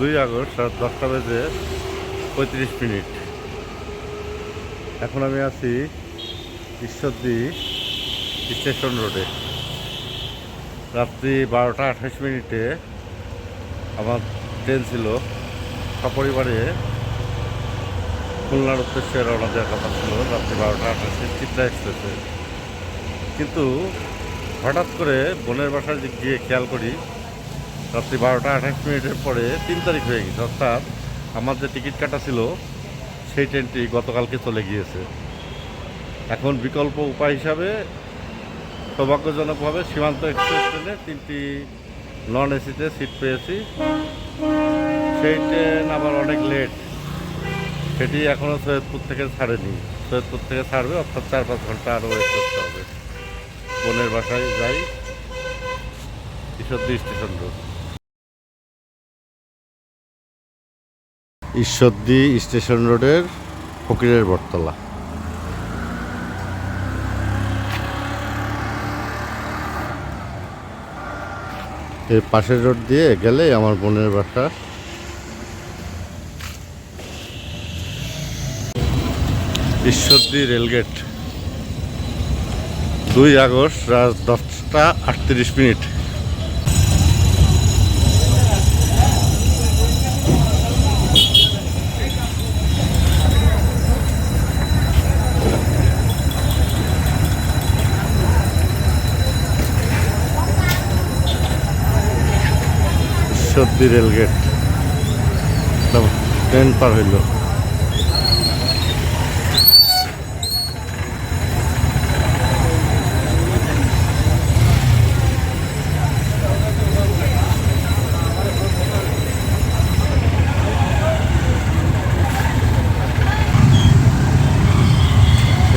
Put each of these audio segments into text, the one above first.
2 August রাত 10টা বেজে 35 মিনিট। এখন আমি আছি ঈশ্বরদী স্টেশন রোডে। রাত্রি 12টা 28 মিনিটে আমার ট্রেন ছিল। সপরিবারে খুলনার উদ্দেশ্যে রওনা দেওয়ার কথা ছিল রাত্রি 12টা 28 চিত্রা এক্সপ্রেসে। কিন্তু হঠাৎ করে বোনের বাসায় গিয়ে খেয়াল করি রাত্রি 12টা 28 মিনিটের পরে 3 তারিখ হয়ে গেছে, অর্থাৎ আমার যে টিকিট কাটা ছিল সেই ট্রেনটি গতকালকে চলে গিয়েছে। এখন বিকল্প উপায় হিসাবে সৌভাগ্যজনকভাবে সীমান্ত এক্সপ্রেস ট্রেনে 3টি নন এসিতে সিট পেয়েছি। সেই ট্রেন আবার অনেক লেট, সেটি এখনও সৈয়দপুর থেকে ছাড়েনি। সৈয়দপুর থেকে ছাড়বে, অর্থাৎ 4-5 ঘন্টা আরও ওয়েট করতে হবে। বোনের বাসায় যাই, Ishwardi station road. Ishwardi station রোডের ফকিরের বটতলা। এর পাশের রোড দিয়ে গেলে আমার বোনের বাসা। ঈশ্বরদী রেলগেট, 2 আগস্ট রাত 10টা 38 মিনিট। ঈশ্বরদী রেলগেট, ট্রেন পার হইল।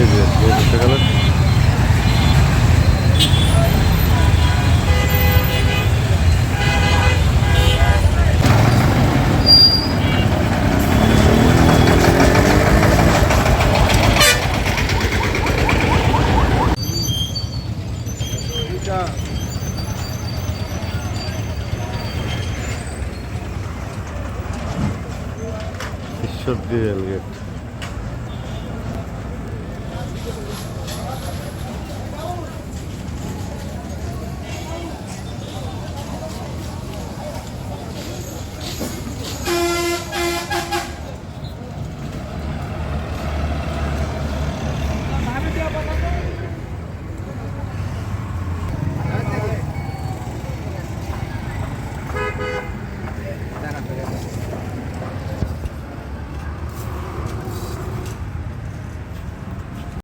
এই যে দেখতে গেল ঈশ্বরদী রেলগেট।